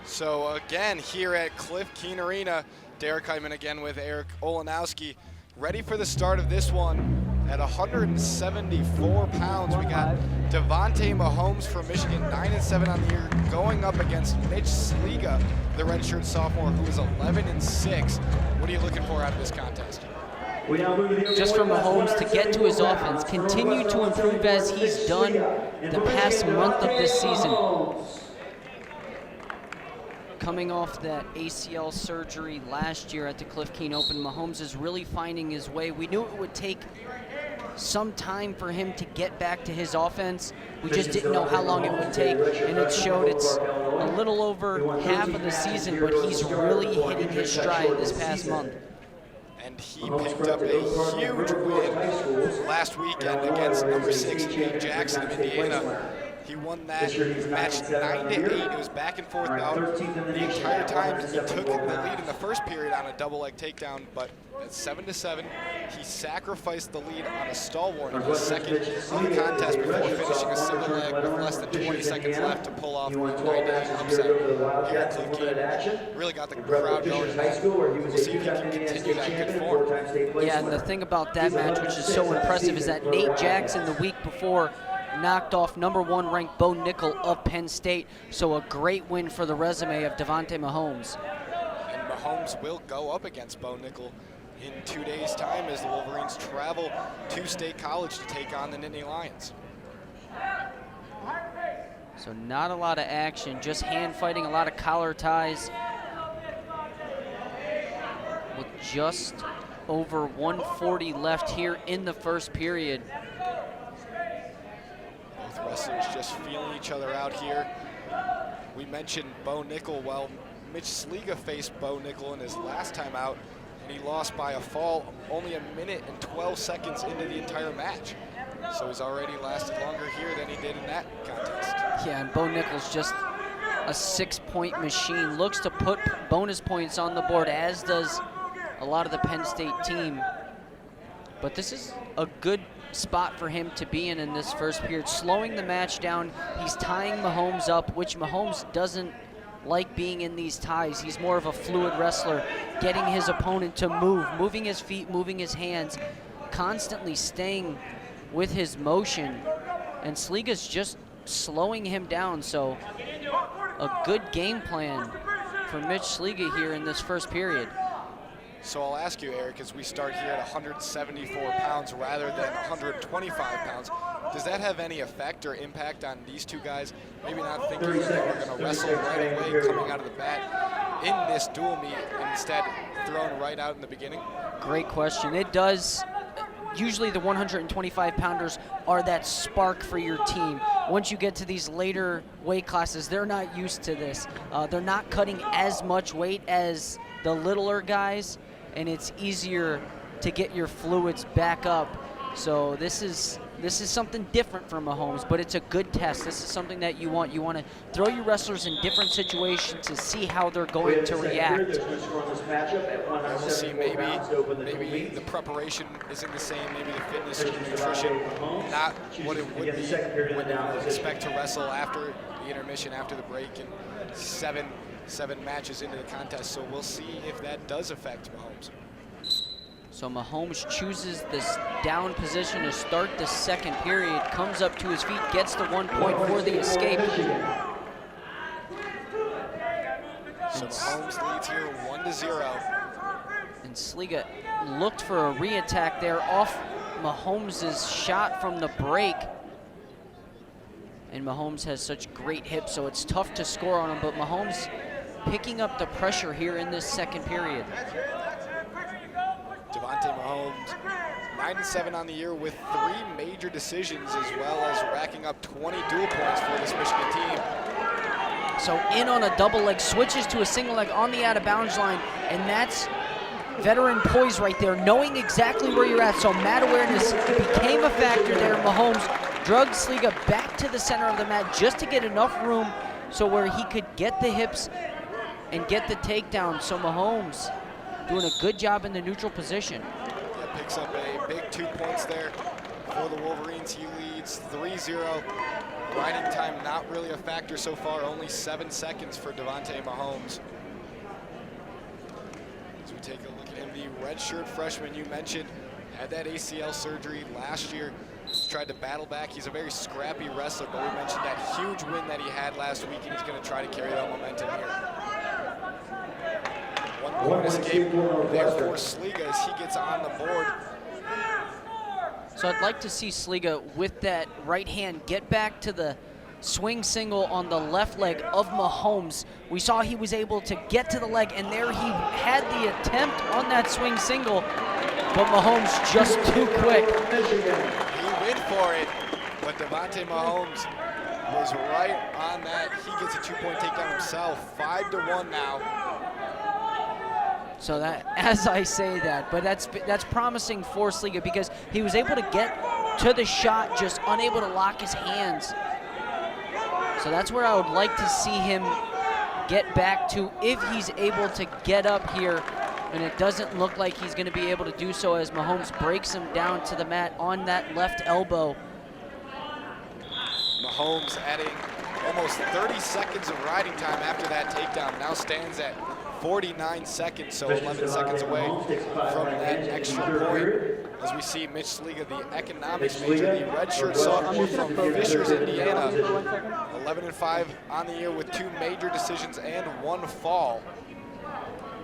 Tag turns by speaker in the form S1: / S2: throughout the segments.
S1: So again, here at Cliff Keen Arena, Derek Hyman again with Eric Olenowski, ready for the start of this one at 174 pounds. We got Davonte Mahomes from Michigan, 9-7 on the year, going up against Mitch Sliga, the redshirt sophomore, who is 11-6. What are you looking for out of this contest?
S2: Just for Mahomes to get to his offense, continue to improve as he's done the past month of this season. Coming off that ACL surgery last year at the Cliff Keen Open, Mahomes is really finding his way. We knew it would take some time for him to get back to his offense. We just didn't know how long it would take, and it showed. It's a little over half of the season, but he's really hitting his stride this past month.
S1: And he picked up a huge win last weekend against number 6, Nate Jackson of Indiana. He won that match 9-8. It was back and forth bout. The entire time he took the lead in the first period on a double leg takedown, but at 7-7, he sacrificed the lead on a stalwart in the second of the contest before finishing a single leg with less than 20 seconds left to pull off the 9-8 upset here at Cliff Keen. Really got the crowd going. We'll see if he can continue that good form.
S2: Yeah, and the thing about that match, which is so impressive, is that Nate Jackson the week before knocked off #1 ranked Bo Nickel of Penn State. So a great win for the resume of Davonte Mahomes.
S1: And Mahomes will go up against Bo Nickel in 2 days' time as the Wolverines travel to State College to take on the Nittany Lions.
S2: So not a lot of action, just hand fighting, a lot of collar ties. With just over 140 left here in the first period.
S1: Both wrestlers just feeling each other out here. We mentioned Bo Nickel. Well, Mitch Sliga faced Bo Nickel in his last time out, and he lost by a fall only 1 minute and 12 seconds into the entire match. So he's already lasted longer here than he did in that contest.
S2: Yeah, and Bo Nickel's just a 6-point machine. Looks to put bonus points on the board, as does a lot of the Penn State team. But this is a good spot for him to be in this first period. Slowing the match down, he's tying Mahomes up, which Mahomes doesn't like being in these ties. He's more of a fluid wrestler, getting his opponent to move, moving his feet, moving his hands, constantly staying with his motion. And Sliga's just slowing him down, so a good game plan for Mitch Sliga here in this first period.
S1: So I'll ask you, Eric, as we start here at 174 pounds rather than 125 pounds, does that have any effect or impact on these two guys? Maybe not thinking that they were going to wrestle right away coming out of the bat in this dual meet, and instead thrown right out in the beginning?
S2: Great question. It does. Usually the 125-pounders are that spark for your team. Once you get to these later weight classes, they're not used to this. They're not cutting as much weight as the littler guys, and it's easier to get your fluids back up. So this is something different for Mahomes, but it's a good test. This is something that you want. You want to throw your wrestlers in different situations to see how they're going to react.
S1: And we'll see, maybe the preparation isn't the same, maybe the fitness or the nutrition, not what it would be when you expect to wrestle after the intermission, after the break, and seven matches into the contest. So we'll see if that does affect Mahomes.
S2: So Mahomes chooses this down position to start the second period, comes up to his feet, gets the 1 point for the escape.
S1: So Mahomes leads here 1-0.
S2: And Sliga looked for a re-attack there off Mahomes' shot from the break. And Mahomes has such great hips, so it's tough to score on him, but Mahomes picking up the pressure here in this second period.
S1: Davonte Mahomes, 9-7 on the year with 3 major decisions, as well as racking up 20 dual points for this Michigan team.
S2: So in on a double leg, switches to a single leg on the out-of-bounds line, and that's veteran poise right there, knowing exactly where you're at. So mat awareness became a factor there. Mahomes drugged Sliga back to the center of the mat just to get enough room so where he could get the hips and get the takedown. So Mahomes doing a good job in the neutral position.
S1: Yeah, picks up a big 2 points there for the Wolverines. He leads 3-0. Riding time not really a factor so far, only 7 seconds for Davonte Mahomes. As we take a look at him, the redshirt freshman you mentioned, had that ACL surgery last year. He's tried to battle back. He's a very scrappy wrestler, but we mentioned that huge win that he had last week, and he's going to try to carry that momentum here. 1 point escape there for Sliga as he gets on the board.
S2: So I'd like to see Sliga with that right hand get back to the swing single on the left leg of Mahomes. We saw he was able to get to the leg, and there he had the attempt on that swing single, but Mahomes just too quick.
S1: He went for it, but Davonte Mahomes was right on that. He gets a 2-point takedown himself. 5-1 now.
S2: So that, as I say that, but that's promising for Sliga because he was able to get to the shot, just unable to lock his hands. So that's where I would like to see him get back to if he's able to get up here, and it doesn't look like he's going to be able to do so as Mahomes breaks him down to the mat on that left elbow.
S1: Mahomes adding almost 30 seconds of riding time after that takedown. Now stands at 49 seconds, so 11 seconds away from that extra point. As we see Mitch Sliga, the economics major, the redshirt sophomore from Fishers, Indiana, 11-5 on the year with 2 major decisions and 1 fall.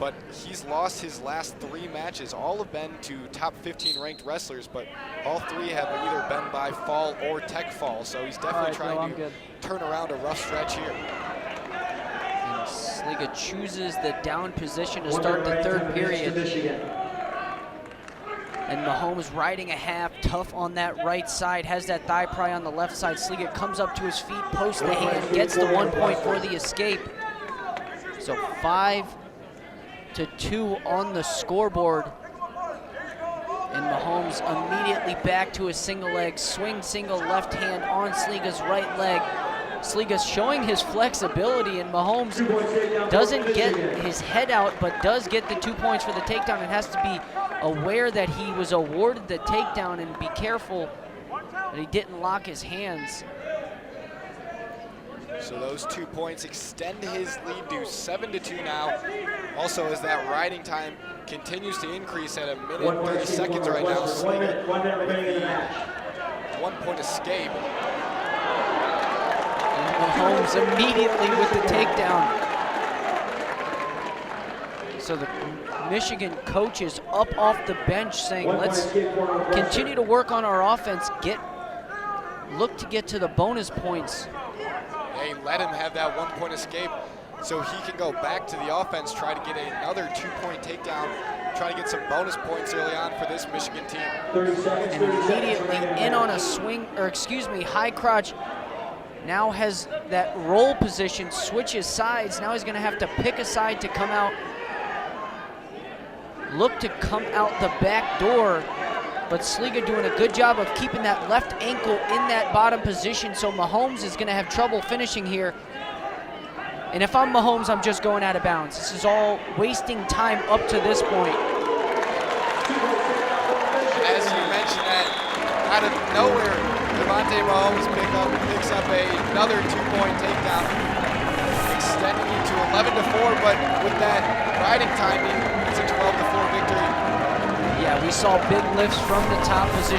S1: But he's lost his last 3 matches. All have been to top 15 ranked wrestlers, but all 3 have either been by fall or tech fall. So he's definitely trying to turn around a rough stretch here.
S2: And Sliga chooses the down position to start the third period. And Mahomes riding a half, tough on that right side, has that thigh pry on the left side. Sliga comes up to his feet, posts the hand, gets the 1 point for the escape. So 5-2 on the scoreboard. And Mahomes immediately back to his single leg, swing single left hand on Sliga's right leg. Sliga's showing his flexibility, and Mahomes doesn't get his head out, but does get the 2 points for the takedown and has to be aware that he was awarded the takedown and be careful that he didn't lock his hands.
S1: So those 2 points extend his lead to 7-2 now. Also, as that riding time continues to increase at 1 minute and 30 seconds right now, Sliga with the 1 point escape.
S2: And Mahomes immediately with the takedown. So the Michigan coach is up off the bench saying, let's continue to work on our offense, look to get to the bonus points.
S1: Hey, let him have that 1 point escape so he can go back to the offense, try to get another 2 point takedown, try to get some bonus points early on for this Michigan team.
S2: And immediately in on a swing, or excuse me, high crotch. Now has that roll position, switches sides. Now he's gonna have to pick a side to come out. Look to come out the back door, but Sliga doing a good job of keeping that left ankle in that bottom position, so Mahomes is gonna have trouble finishing here. And if I'm Mahomes, I'm just going out of bounds. This is all wasting time up to this point.
S1: As you mentioned that, out of nowhere, Davonte Mahomes picks up another 2 point takedown, extending it to 11-4, but with that riding timing, it's a 12-4 victory.
S2: Yeah, we saw big lifts from the top position.